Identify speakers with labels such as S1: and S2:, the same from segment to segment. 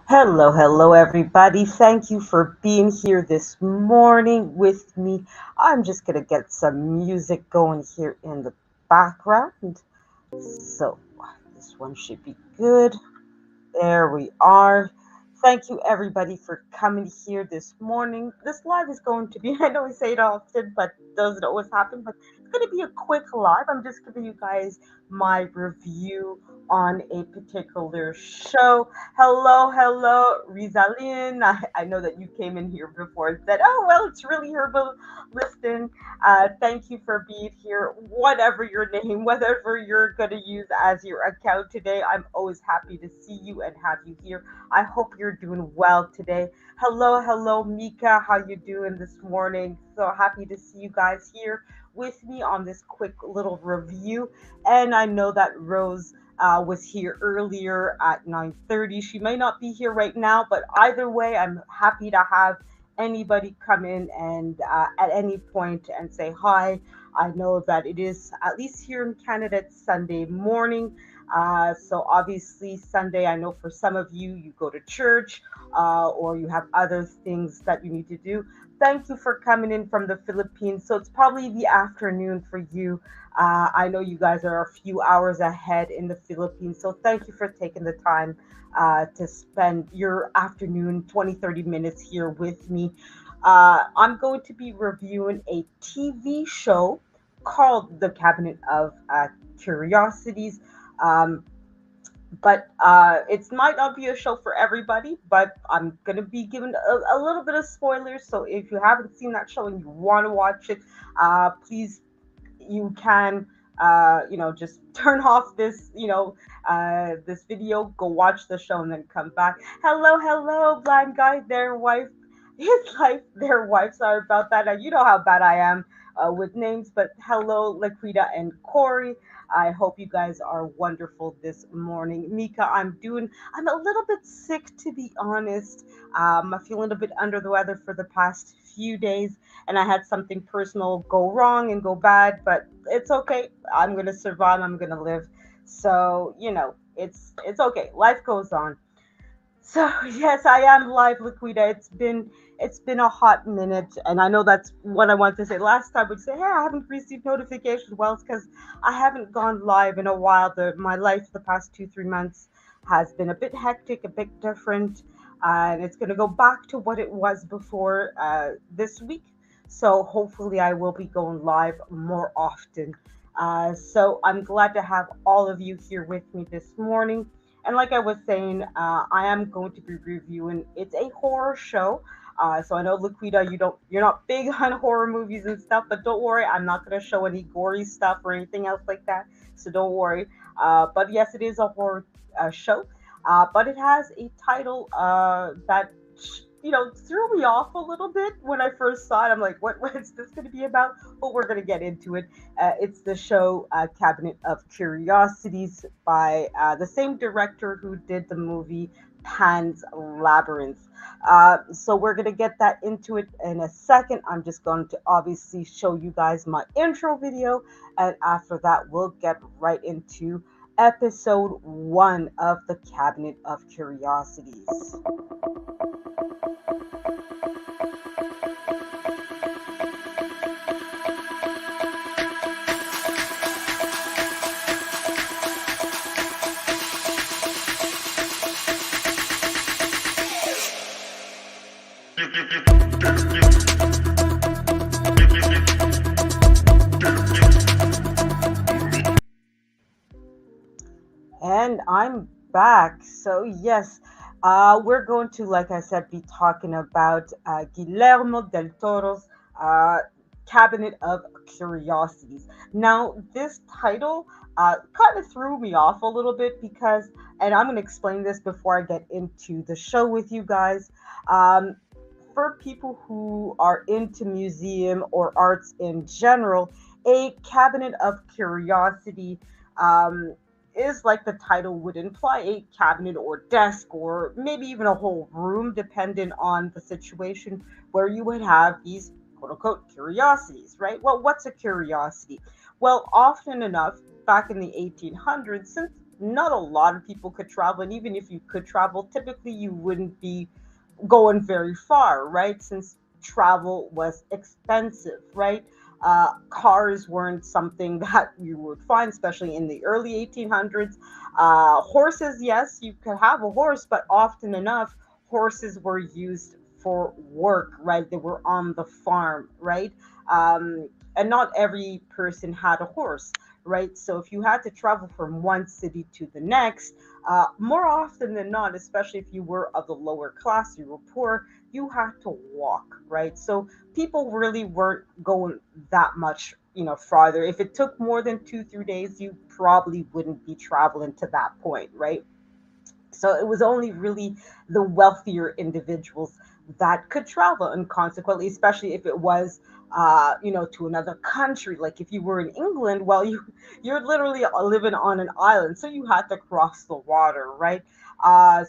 S1: Hello, hello, everybody. Thank you for being here this morning with me. I'm just going to get some music going here in the background. So, this one should be good. There we are. Thank you, everybody, for coming here this morning. This live is going to be, I know I say it often, but doesn't always happen, but it's going to be a quick live. I'm just giving you guys my review on a particular show. Hello, hello, Rizalin. I know that you came in here before and said, oh, well, it's really herbal. Listen, thank you for being here. Whatever your name, whatever you're going to use as your account today, I'm always happy to see you and have you here. I hope you're doing well today. Hello, hello, Mika. How you doing this morning? So happy to see you guys here with me on this quick little review. And I know that Rose was here earlier at 9:30. She may not be here right now, but either way, I'm happy to have anybody come in and at any point and say hi. I know that it is, at least here in Canada, it's Sunday morning. So obviously Sunday, I know for some of you, you go to church or you have other things that you need to do. Thank you for coming in from the Philippines. So it's probably the afternoon for you. I know you guys are a few hours ahead in the Philippines. So thank you for taking the time to spend your afternoon 20, 30 minutes here with me. I'm going to be reviewing a TV show called The Cabinet of Curiosities. Um, but it might not be a show for everybody, but I'm going to be giving a little bit of spoilers. So if you haven't seen that show and you want to watch it, please, you can just turn off this video, go watch the show and then come back. Hello, hello, blind guy, their wife, his life, their wife. Sorry about that. You know how bad I am with names, but hello, Laquita and Corey. I hope you guys are wonderful this morning. Mika, I'm a little bit sick, to be honest. I'm feeling a bit under the weather for the past few days, and I had something personal go wrong and go bad, but it's okay. I'm gonna survive. I'm gonna live. So it's okay. Life goes on. So yes, I am live, Liquida. It's been a hot minute, and I know that's what I wanted to say. Last time would say, hey, I haven't received notifications. Well, it's because I haven't gone live in a while. My life the past 2 3 months has been a bit hectic, a bit different, and it's going to go back to what it was before this week. So hopefully, I will be going live more often. So I'm glad to have all of you here with me this morning. And like I was saying, I am going to be reviewing. It's a horror show. So I know, Laquita, you're not big on horror movies and stuff, but don't worry, I'm not going to show any gory stuff or anything else like that. So don't worry. But yes, it is a horror show. But it has a title that threw me off a little bit when I first saw it. I'm like, what is this going to be about? But we're going to get into it. It's the show Cabinet of Curiosities by the same director who did the movie Pan's Labyrinth. So we're going to get that into it in a second. I'm just going to obviously show you guys my intro video, and after that, we'll get right into episode one of the Cabinet of Curiosities. And I'm back. So, yes, we're going to, like I said, be talking about Guillermo del Toro's uh, Cabinet of Curiosities. Now, this title kind of threw me off a little bit because, and I'm going to explain this before I get into the show with you guys. Um, for people who are into museum or arts in general, a cabinet of curiosity um, is, like the title would imply, a cabinet or desk or maybe even a whole room, depending on the situation, where you would have these quote unquote curiosities, right? Well, what's a curiosity? Well, often enough, back in the 1800s, since not a lot of people could travel, and even if you could travel, typically you wouldn't be going very far, right? Since travel was expensive, right? Cars weren't something that you would find, especially in the early 1800s. Horses, yes, you could have a horse, but often enough, horses were used for work, right? They were on the farm, right? And not every person had a horse, right? So if you had to travel from one city to the next, more often than not, especially if you were of the lower class, you were poor, you had to walk, right? So people really weren't going that much, farther. If it took more than 2, 3 days, you probably wouldn't be traveling to that point, right? So it was only really the wealthier individuals that could travel, and consequently, especially if it was, to another country. Like if you were in England, well, you're literally living on an island, so you had to cross the water, right?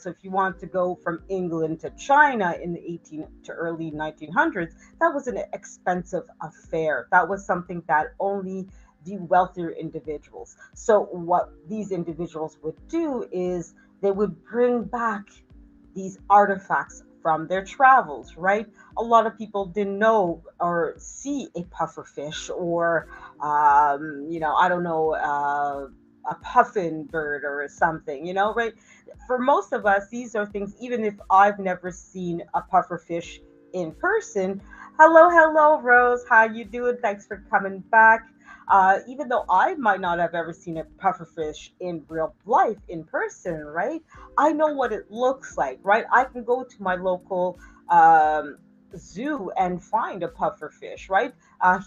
S1: So if you want to go from England to China in the 18 to early 1900s, that was an expensive affair. That was something that only the wealthier individuals. So what these individuals would do is they would bring back these artifacts from their travels, right? A lot of people didn't know or see a pufferfish or, I don't know, a puffin bird or something, right? For most of us, these are things, even if I've never seen a pufferfish in person. Hello, hello, Rose. How you doing? Thanks for coming back. Even though I might not have ever seen a pufferfish in real life in person, right? I know what it looks like, right? I can go to my local zoo and find a pufferfish, right?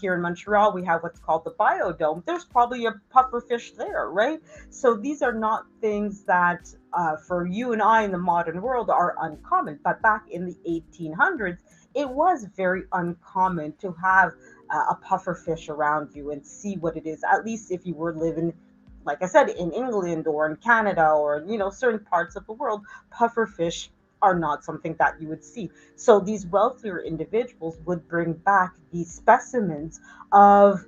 S1: Here in Montreal, we have what's called the Biodome. There's probably a pufferfish there, right? So these are not things that, for you and I in the modern world, are uncommon. But back in the 1800s, it was very uncommon to have a pufferfish around you and see what it is. At least if you were living, like I said, in England or in Canada or certain parts of the world, pufferfish are not something that you would see. So these wealthier individuals would bring back these specimens of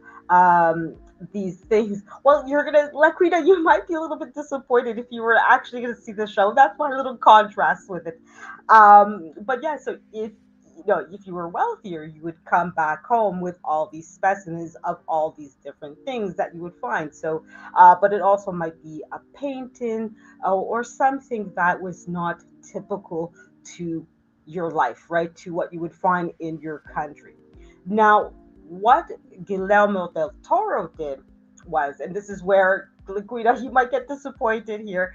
S1: these things. Well, you're gonna, Laquita, you might be a little bit disappointed if you were actually gonna see the show. That's my little contrast with it. But yeah, so if you were wealthier, you would come back home with all these specimens of all these different things that you would find. So, but it also might be a painting, or something that was not typical to your life, right? To what you would find in your country. Now, what Guillermo del Toro did was, and this is where Liquida, you might get disappointed here.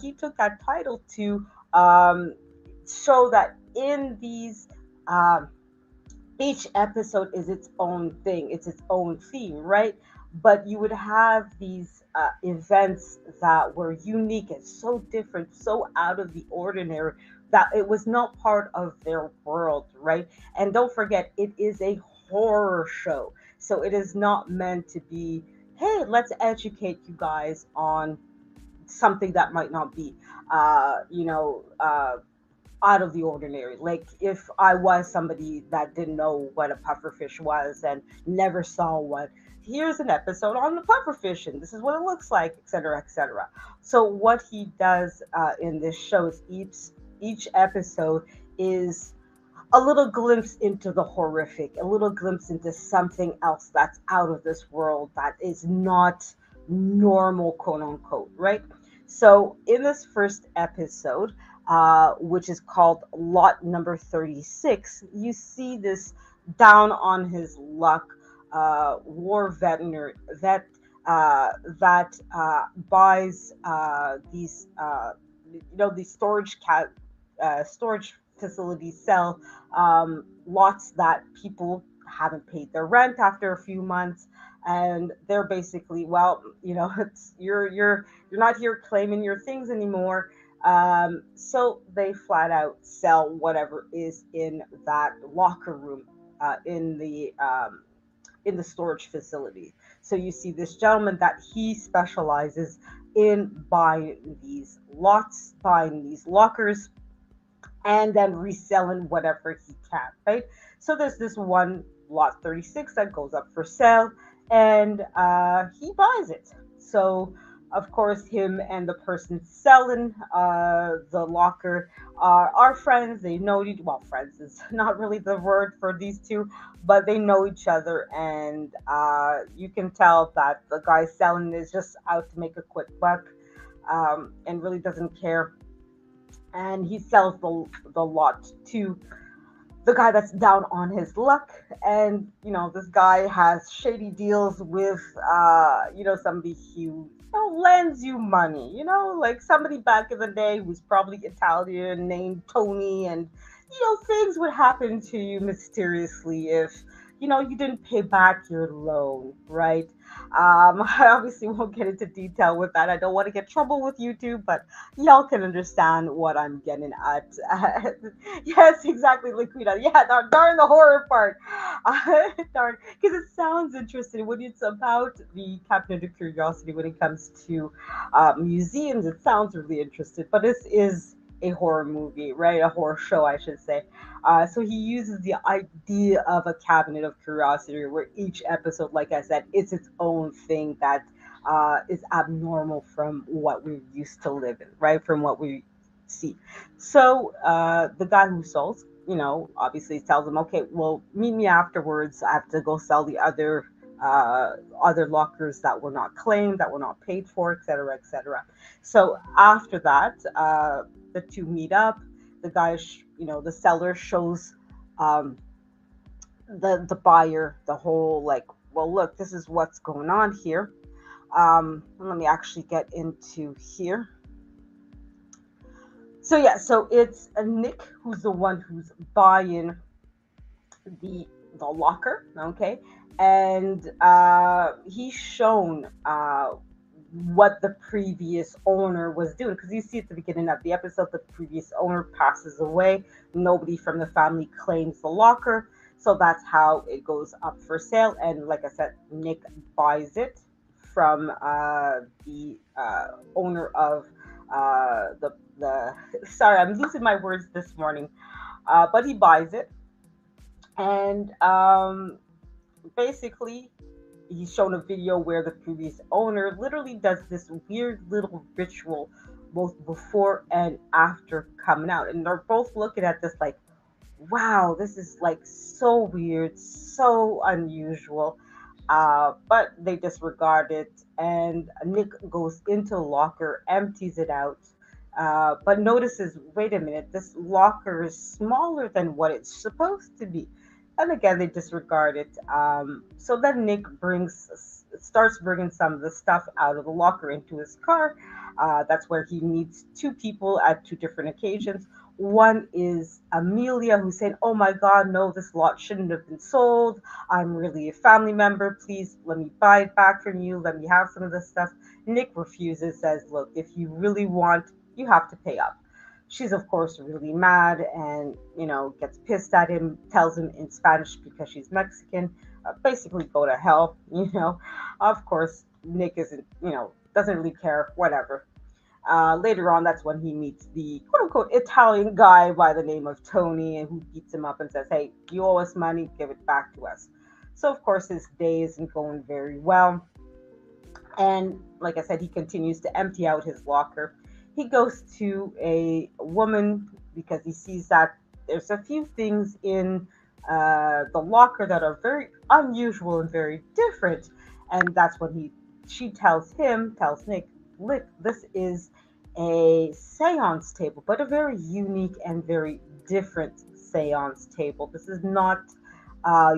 S1: He took that title to show that in these, um, each episode is its own thing, it's its own theme, right? But you would have these events that were unique and so different, so out of the ordinary, that it was not part of their world, right? And don't forget, it is a horror show. So it is not meant to be, hey, let's educate you guys on something that might not be, uh, you know, uh, out of the ordinary. Like if I was somebody that didn't know what a pufferfish was and never saw one, here's an episode on the pufferfish and this is what it looks like, etc., etc. So what he does in this show is each episode is a little glimpse into the horrific, a little glimpse into something else that's out of this world that is not normal, quote unquote, right? So, in this first episode, which is called Lot Number 36, you see this down on his luck war veterinary that buys these storage facilities sell lots that people haven't paid their rent after a few months, and they're basically, well, it's you're not here claiming your things anymore. So they flat out sell whatever is in that locker room, in the storage facility. So you see this gentleman that he specializes in buying these lots, buying these lockers, and then reselling whatever he can, right? So there's this one lot 36 that goes up for sale, and he buys it. So Of course, him and the person selling the locker are friends. They know each, well, friends is not really the word for these two, but they know each other, and you can tell that the guy selling is just out to make a quick buck, and really doesn't care. And he sells the lot to the guy that's down on his luck. And this guy has shady deals with somebody who lends you money, like somebody back in the day who's probably Italian named Tony. And things would happen to you mysteriously if you didn't pay back your loan, right? I obviously won't get into detail with that. I don't want to get trouble with YouTube, but y'all can understand what I'm getting at. Yes, exactly, Liquida. Yeah, darn the horror part. Darn, because it sounds interesting when it's about the Cabinet of Curiosity. When it comes to museums, it sounds really interesting. But this is a horror movie, right? A horror show, I should say. So he uses the idea of a Cabinet of Curiosity, where each episode, like I said, is its own thing that is abnormal from what we're used to living, right? From what we see. So the guy who sells, obviously tells him, okay, well, meet me afterwards. I have to go sell the other lockers that were not claimed, that were not paid for, etc., etc. So after that, the two meet up. The guy, the seller shows um, the buyer the whole, like, well, look, this is what's going on here. Let me actually get into here. So yeah, so it's Nick who's the one who's buying the the locker, okay, and he's shown what the previous owner was doing, because you see at the beginning of the episode the previous owner passes away. Nobody from the family claims the locker, so that's how it goes up for sale. And like I said, Nick buys it from the owner of the sorry, I'm losing my words this morning, but he buys it. And basically he's shown a video where the previous owner literally does this weird little ritual both before and after coming out, and they're both looking at this like, wow, this is like so weird, so unusual. But they disregard it, and Nick goes into the locker, empties it out, but notices, wait a minute, this locker is smaller than what it's supposed to be. And again, they disregard it. So then Nick starts bringing some of the stuff out of the locker into his car. That's where he meets two people at two different occasions. One is Amelia, who's saying, oh my God, no, this lot shouldn't have been sold. I'm really a family member. Please let me buy it back from you. Let me have some of this stuff. Nick refuses, says, look, if you really want, you have to pay up. She's, of course, really mad and, gets pissed at him, tells him in Spanish because she's Mexican, basically go to hell, Of course, Nick isn't, doesn't really care, whatever. Later on, that's when he meets the quote unquote Italian guy by the name of Tony, and who beats him up and says, hey, you owe us money, give it back to us. So, of course, his day isn't going very well. And like I said, he continues to empty out his locker. He goes to a woman because he sees that there's a few things in the locker that are very unusual and very different. And that's when she tells Nick, look, this is a seance table, but a very unique and very different seance table. This is not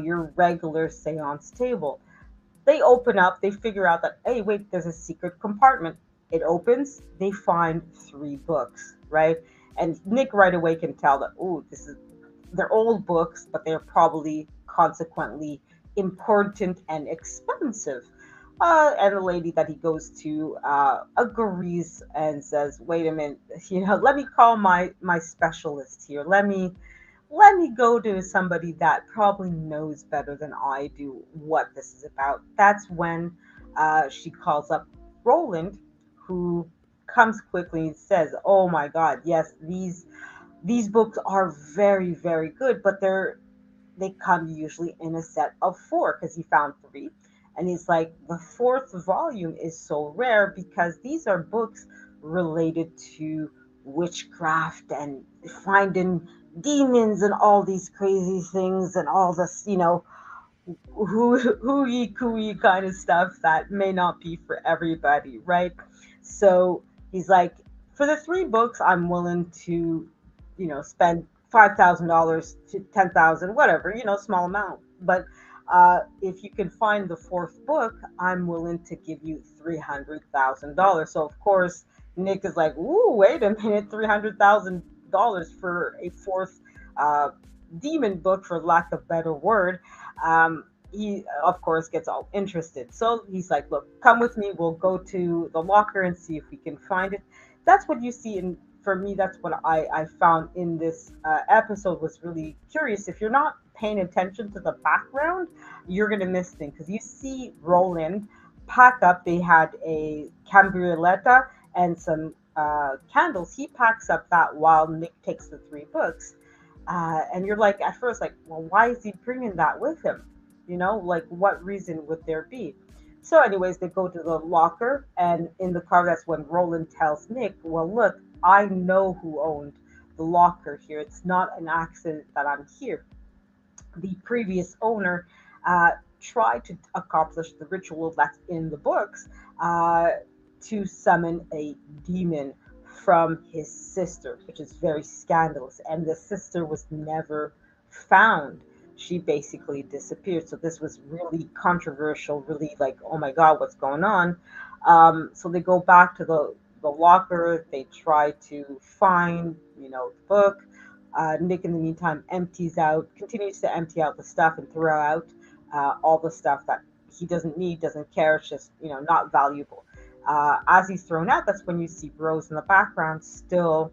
S1: your regular seance table. They open up, they figure out that, hey, wait, there's a secret compartment. It opens, they find three books, right? And Nick right away can tell that, oh, they're old books, but they're probably consequently important and expensive. And the lady that he goes to agrees and says, wait a minute, let me call my specialist here. Let me go to somebody that probably knows better than I do what this is about. That's when she calls up Roland, who comes quickly and says, "Oh my God, yes, these books are very, very good, but they come usually in a set of four because he found three, And he's like, the fourth volume is so rare because these are books related to witchcraft and finding demons and all these crazy things and all this, hooey cooey kind of stuff that may not be for everybody, right? So he's like, for the three books, I'm willing to, spend $5,000 to 10,000, whatever, small amount. But if you can find the fourth book, I'm willing to give you $300,000. So of course, Nick is like, "Ooh, wait a minute, $300,000 for a fourth uh, demon book, for lack of a better word." He of course gets all interested. So he's like, "Look, come with me. We'll go to the locker and see if we can find it." That's what you see in. For me, that's what I found in this episode was really curious. If you're not paying attention to the background, you're gonna miss things because you see Roland pack up. They had a cambrioletta and some candles. He packs up that while Nick takes the three books. And you're like, at first, like, well, why is he bringing that with him? Like, what reason would there be? So, anyways, they go to the locker, and in the car, that's when Roland tells Nick, well, look, I know who owned the locker here. It's not an accident that I'm here. The previous owner uh, tried to accomplish the ritual that's in the books uh, to summon a demon from his sister, which is very scandalous. And the sister was never found. She basically disappeared. So this was really controversial, really like, oh my God, what's going on? So they go back to the locker. They try to find, the book. Nick, in the meantime, continues to empty out the stuff and throw out all the stuff that he doesn't need, doesn't care. It's just, not valuable. As he's thrown out, that's when you see Rose in the background still,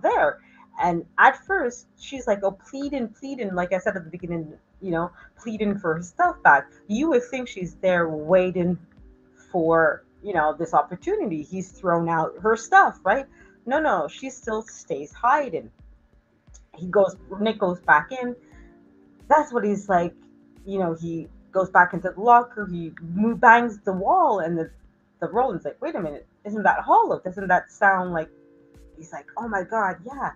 S1: there. And at first, she's like, oh, pleading, pleading, like I said at the beginning, pleading for her stuff back. You would think she's there waiting for, this opportunity. He's thrown out her stuff, right? No, no, she still stays hiding. Nick goes back in. That's what he's like, he goes back into the locker, bangs the wall, and the Roland's like, wait a minute, isn't that hollow? Doesn't that sound like, he's like, oh my God, yeah,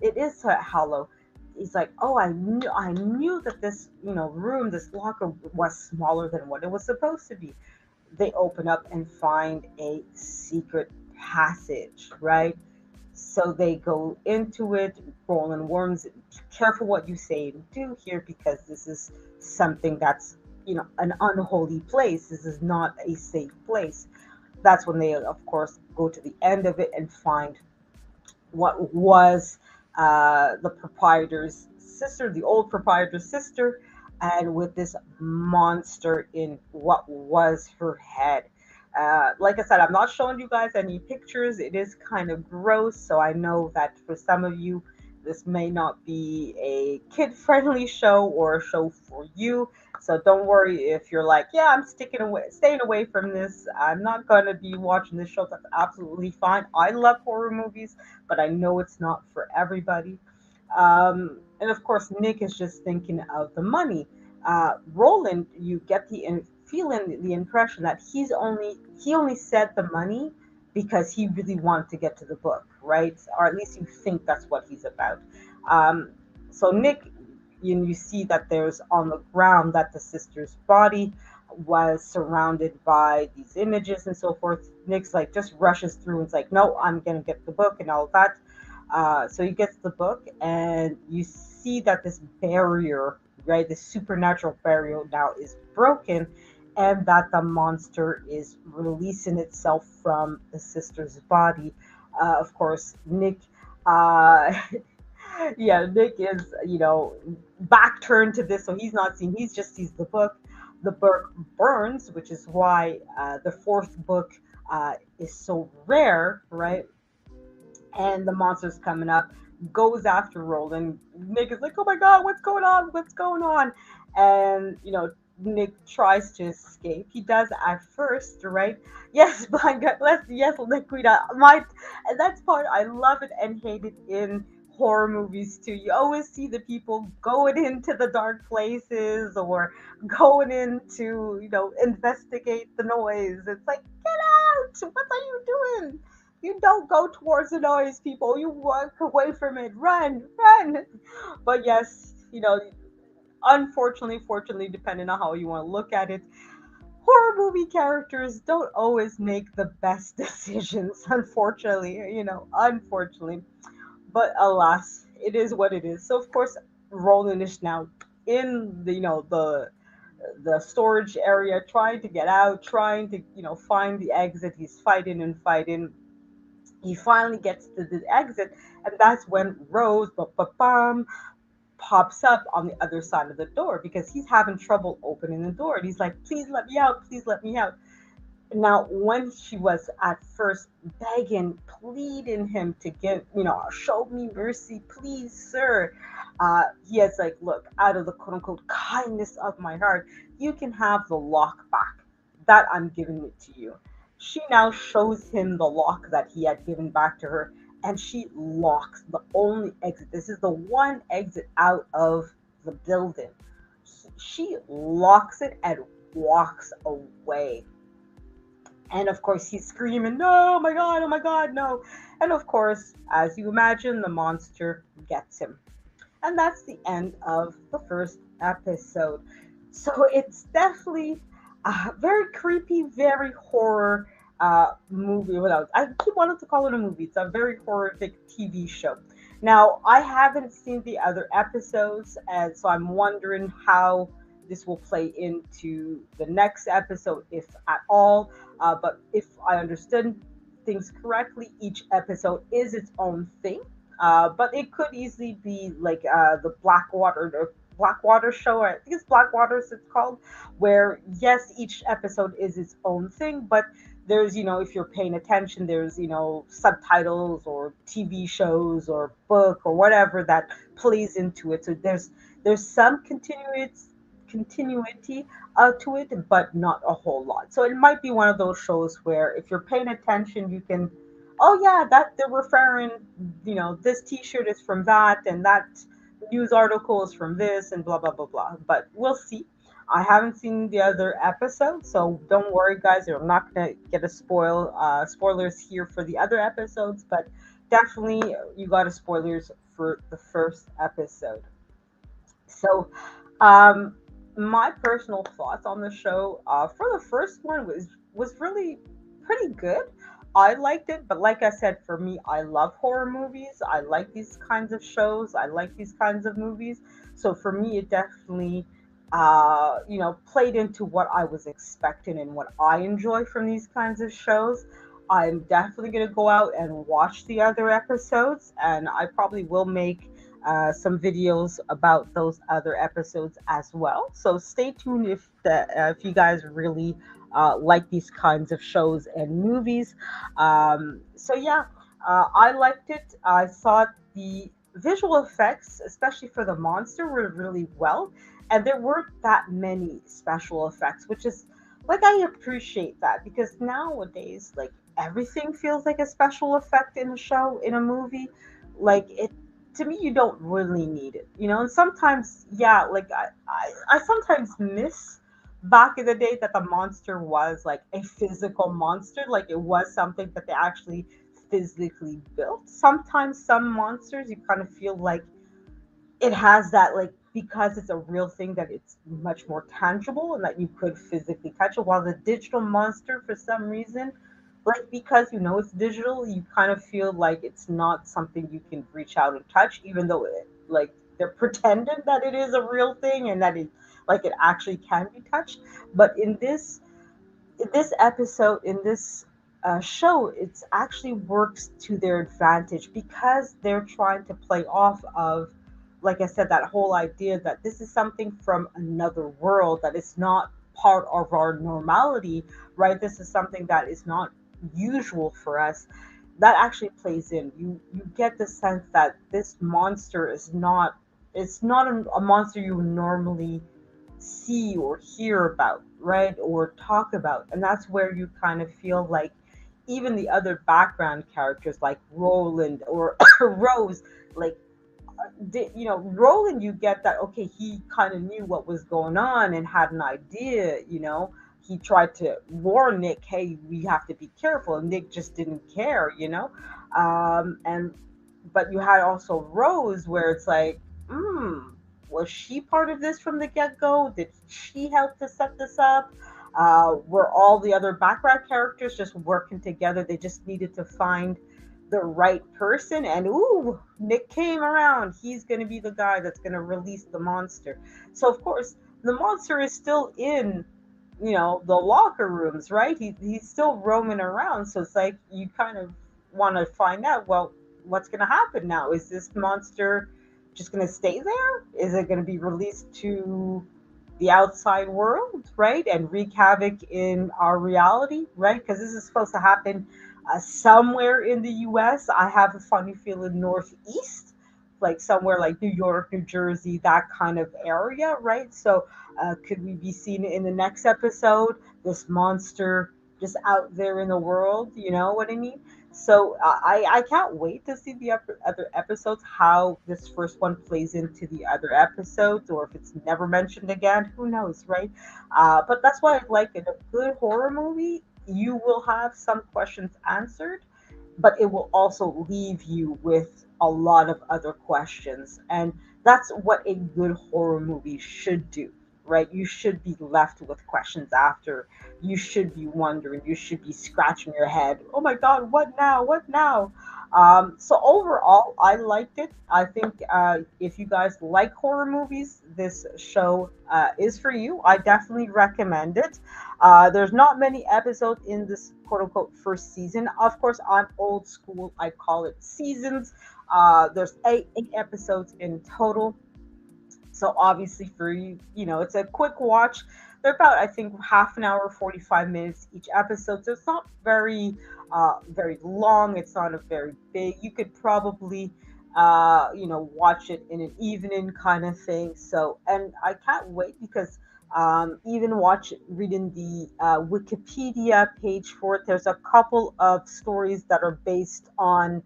S1: it is hollow. He's like, oh, I knew that this, room, this locker was smaller than what it was supposed to be. They open up and find a secret passage, right? So they go into it. Roland warns, careful what you say and do here because this is something that's, an unholy place. This is not a safe place. That's when they, of course, go to the end of it and find what was the proprietor's sister, the old proprietor's sister, and with this monster in what was her head. Like I said, I'm not showing you guys any pictures. It is kind of gross, so I know that for some of you, this may not be a kid-friendly show or a show for you. So don't worry if you're like, yeah, I'm staying away from this. I'm not gonna be watching this show. That's absolutely fine. I love horror movies, but I know it's not for everybody. And of course, Nick is just thinking of the money. Roland, you get feeling the impression that he only said the money because he really wanted to get to the book, right? Or at least you think that's what he's about. Um, so Nick, you see that there's on the ground that the sister's body was surrounded by these images and so forth. Nick's like just rushes through and's like, no, I'm gonna get the book and all that. So he gets the book, and you see that this barrier, right, this supernatural barrier now is broken, and that the monster is releasing itself from the sister's body. Of course, Nick, yeah, Nick is, back turned to this, so he's not seeing, he just sees the book. The book burns, which is why the fourth book is so rare, right? And the monster's coming up, goes after Roland. Nick is like, "Oh my God, what's going on? What's going on?" And Nick tries to escape. He does at first, right? Yes, my God, yes, Liquida. And that's part I love it and hate it in horror movies too. You always see the people going into the dark places or going in to, investigate the noise. It's like, get out! What are you doing? You don't go towards the noise, people. You walk away from it. Run, run. But yes, unfortunately, fortunately, depending on how you want to look at it, horror movie characters don't always make the best decisions, unfortunately, unfortunately. But alas, it is what it is. So of course, Roland is now in the storage area, trying to get out, trying to find the exit. He's fighting and fighting. He finally gets to the exit, and that's when Rose, bum, pops up on the other side of the door because he's having trouble opening the door. And he's like, "Please let me out! Please let me out!" Now, when she was at first begging, pleading him to show me mercy, please, sir, he is like, look, out of the quote unquote kindness of my heart, you can have the lock back. That I'm giving it to you. She now shows him the lock that he had given back to her, and she locks the only exit. This is the one exit out of the building. She locks it and walks away. And of course, he's screaming, "No, oh my God, no." And of course, as you imagine, the monster gets him. And that's the end of the first episode. So it's definitely a very creepy, very horror movie. Without, I keep wanting to call it a movie. It's a very horrific TV show. Now, I haven't seen the other episodes, and so I'm wondering how this will play into the next episode, if at all. But if I understood things correctly, each episode is its own thing. But it could easily be like the Blackwater show. I think it's Blackwater, as it's called, where yes, each episode is its own thing, but there's if you're paying attention, there's subtitles or TV shows or book or whatever that plays into it. So there's some continuity to it, but not a whole lot. So it might be one of those shows where if you're paying attention, you can, oh yeah, that they're referring, this T-shirt is from that, and that news article is from this, and blah blah blah blah. But we'll see. I haven't seen the other episode, so don't worry, guys. I'm not gonna get a spoilers here for the other episodes, but definitely you got a spoilers for the first episode. So, um, my personal thoughts on the show for the first one was really pretty good. I liked it, but like I said, for me, I love horror movies. I like these kinds of shows. I like these kinds of movies. So for me, it definitely, played into what I was expecting and what I enjoy from these kinds of shows. I'm definitely gonna go out and watch the other episodes, and I probably will make some videos about those other episodes as well. So stay tuned if you guys really like these kinds of shows and movies. So yeah, I liked it. I thought the visual effects, especially for the monster, were really well, and there weren't that many special effects, which is like I appreciate that because nowadays, like everything feels like a special effect in a show, in a movie. Like it to me, you don't really need it, and sometimes, yeah, like I sometimes miss back in the day that the monster was like a physical monster, like it was something that they actually physically built. Sometimes some monsters you kind of feel like it has that, like, because it's a real thing, that it's much more tangible and that you could physically touch it, while the digital monster, for some reason, like, because it's digital, you kind of feel like it's not something you can reach out and touch, even though like they're pretending that it is a real thing and that it actually can be touched. But in this episode, in this show, it's actually works to their advantage because they're trying to play off of, like I said, that whole idea that this is something from another world, that it's not part of our normality, right? This is something that is not usual for us. That actually plays in. You get the sense that this monster is not, it's not a monster you normally see or hear about, right? Or talk about. And that's where you kind of feel like even the other background characters like Roland or Rose, like Roland, you get that, okay, he kind of knew what was going on and had an idea, he tried to warn Nick, hey, we have to be careful, and Nick just didn't care, and but you had also Rose, where it's like, hmm, was she part of this from the get-go? Did she help to set this up? Were all the other background characters just working together? They just needed to find the right person, and ooh, Nick came around. He's going to be the guy that's going to release the monster. So of course, the monster is still in, the locker rooms, right? He's still roaming around. So it's like you kind of want to find out, well, what's going to happen now? Is this monster just going to stay there? Is it going to be released to the outside world, right? And wreak havoc in our reality, right? Because this is supposed to happen somewhere in the US. I have a funny feeling northeast, like somewhere like New York, New Jersey, that kind of area, right? So could we be seeing in the next episode this monster just out there in the world? You know what I mean? So I can't wait to see the other episodes, how this first one plays into the other episodes, or if it's never mentioned again. Who knows, right? But that's why I like it. A good horror movie, you will have some questions answered, but it will also leave you with a lot of other questions. And that's what a good horror movie should do, right? You should be left with questions after. You should be wondering, you should be scratching your head. Oh my God, what now? What now? So overall, I liked it. I think if you guys like horror movies, this show is for you. I definitely recommend it. There's not many episodes in this quote unquote first season. Of course, I'm old school. I call it seasons. There's eight episodes in total. So obviously for you, it's a quick watch. They're about, I think, half an hour, 45 minutes each episode. So it's not very long. It's not a very big. You could probably, watch it in an evening kind of thing. So, and I can't wait because even reading the Wikipedia page for it, there's a couple of stories that are based on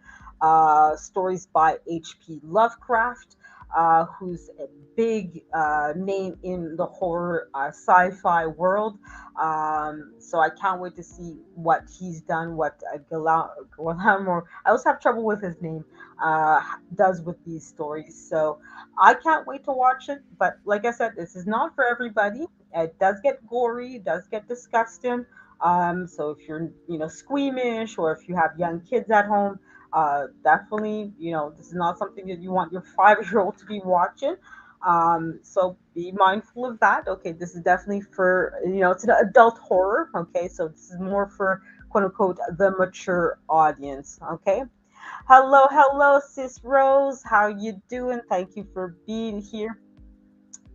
S1: stories by H.P. Lovecraft, who's a big name in the horror sci-fi world. So I can't wait to see what he's done, what Guillermo, I always have trouble with his name, does with these stories. So I can't wait to watch it. But like I said, this is not for everybody. It does get gory, it does get disgusting. So if you're, squeamish, or if you have young kids at home, definitely, this is not something that you want your 5 year old to be watching. So be mindful of that. Okay, this is definitely for, it's an adult horror. Okay, so this is more for quote unquote the mature audience. Okay. Hello, hello, Sis Rose. How you doing? Thank you for being here.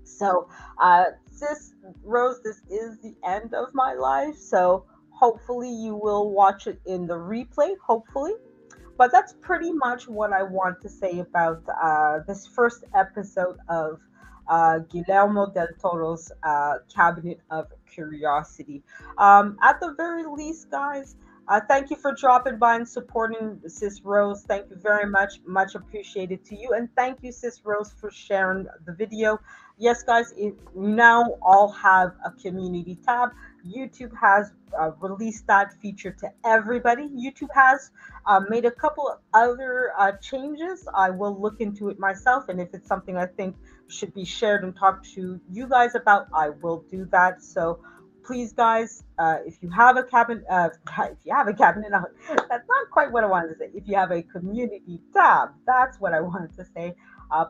S1: So, Sis Rose, this is the end of my life. So hopefully you will watch it in the replay. Hopefully. But that's pretty much what I want to say about this first episode of Guillermo del Toro's Cabinet of Curiosity. At the very least, guys, thank you for dropping by and supporting Sis Rose. Thank you very much. Much appreciated to you. And thank you, Sis Rose, for sharing the video. Yes, guys, we now all have a community tab. YouTube has released that feature to everybody. YouTube has made a couple of other changes. I will look into it myself, and if it's something I think should be shared and talked to you guys about, I will do that. So please, guys, if you have a cabinet, if you have a cabinet, that's not quite what I wanted to say. If you have a community tab, that's what I wanted to say.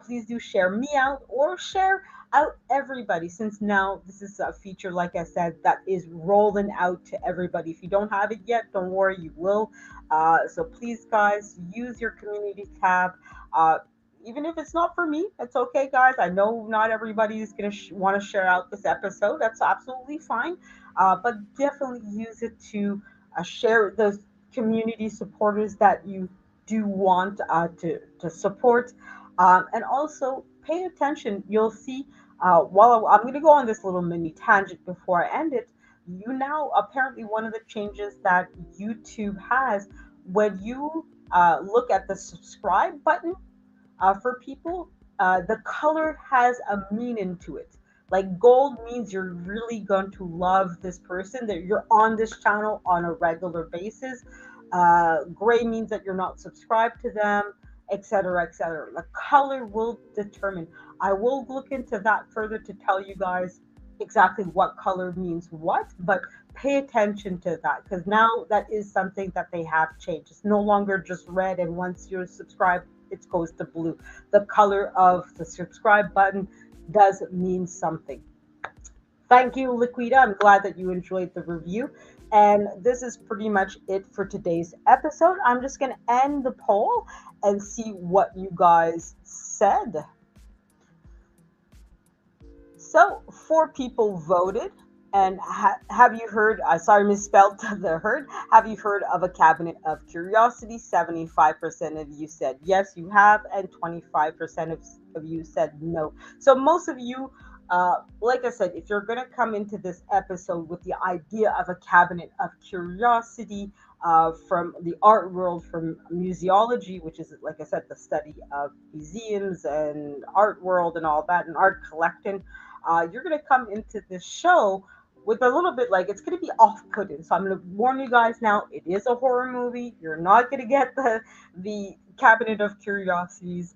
S1: Please do share me out, or share out everybody, since now this is a feature, like I said, that is rolling out to everybody. If you don't have it yet, don't worry, you will. So please, guys, use your community tab. Uh, Even if it's not for me, it's okay, guys. I know not everybody is going to want to share out this episode. That's absolutely fine. But definitely use it to share those community supporters that you do want to support. And also pay attention. You'll see, while I'm going to go on this little mini tangent before I end it, you now, apparently, one of the changes that YouTube has, when you look at the subscribe button, for people, the color has a meaning to it. Like gold means you're really going to love this person, that you're on this channel on a regular basis. Gray means that you're not subscribed to them, etc., etc. The color will determine. I will look into that further to tell you guys exactly what color means what, but pay attention to that because now that is something that they have changed. It's no longer just red, and once you're subscribed, it goes to blue. The color of the subscribe button does mean something. Thank you, Liquida. I'm glad that you enjoyed the review. And this is pretty much it for today's episode. I'm just going to end the poll and see what you guys said. So, four people voted. And have you heard? Sorry, misspelled the heard. Have you heard of a cabinet of curiosity? 75% of you said yes, you have, and 25% of you said no. So most of you, like I said, if you're gonna come into this episode with the idea of a cabinet of curiosity, from the art world, from museology, which is, like I said, the study of museums and art world and all that, and art collecting, you're gonna come into this show with a little bit like it's going to be off-putting. So I'm going to warn you guys now. It is a horror movie. You're not going to get the Cabinet of Curiosities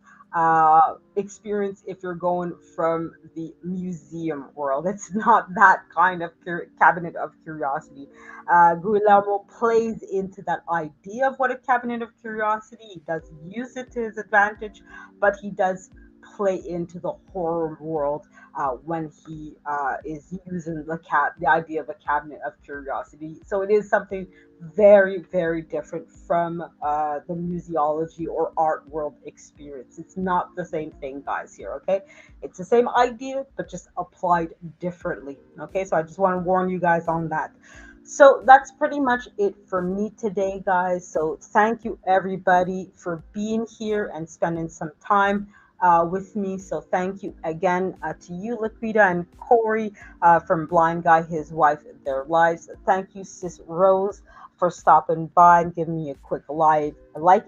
S1: experience if you're going from the museum world. It's not that kind of Cabinet of Curiosity. Guillermo plays into that idea of what a Cabinet of Curiosity. He does use it to his advantage, but he does play into the horror world when he is using the idea of a cabinet of curiosity. So it is something very, very different from the museology or art world experience. It's not the same thing, guys. Here, okay? It's the same idea, but just applied differently. Okay, so I just want to warn you guys on that. So that's pretty much it for me today, guys. So thank you everybody for being here and spending some time with me. So thank you again to you, Laquita and Corey from Blind Guy, his wife, their lives. Thank you, Sis Rose, for stopping by and giving me a quick like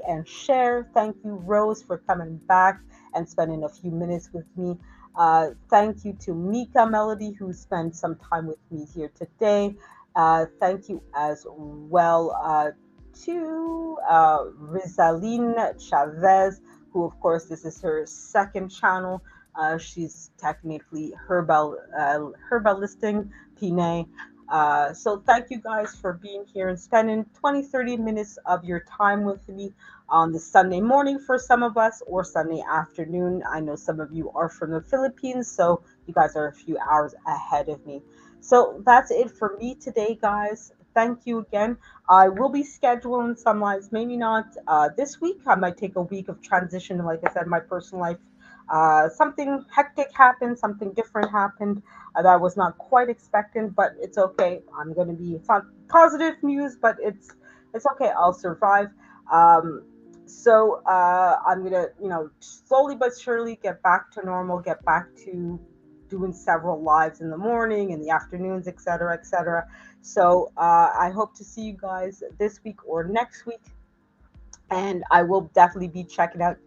S1: and share. Thank you, Rose, for coming back and spending a few minutes with me. Thank you to Mika Melody, who spent some time with me here today. Thank you as well to Rizaline Chavez, who, of course, this is her second channel. She's technically herbalisting Pinay. So thank you guys for being here and spending 20-30 minutes of your time with me on the Sunday morning for some of us, or Sunday afternoon. I know some of you are from the Philippines, so you guys are a few hours ahead of me. So that's it for me today, guys. Thank you again. I will be scheduling some lives, maybe not this week. I might take a week of transition. Like I said, my personal life, something hectic happened, something different happened that I was not quite expecting, but it's okay. I'm going to be, it's not positive news, but it's okay. I'll survive. Um, so I'm gonna, slowly but surely get back to normal, get back to doing several lives in the morning, in the afternoons, etc., etc. So I hope to see you guys this week or next week, and I will definitely be checking out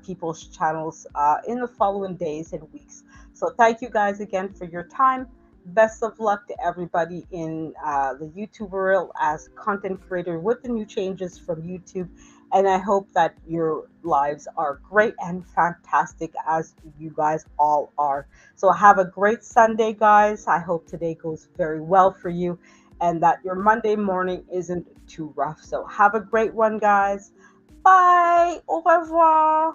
S1: people's channels in the following days and weeks. So thank you guys again for your time. Best of luck to everybody in the YouTube world as content creator with the new changes from YouTube. And I hope that your lives are great and fantastic as you guys all are. So have a great Sunday, guys. I hope today goes very well for you and that your Monday morning isn't too rough. So have a great one, guys. Bye. Au revoir.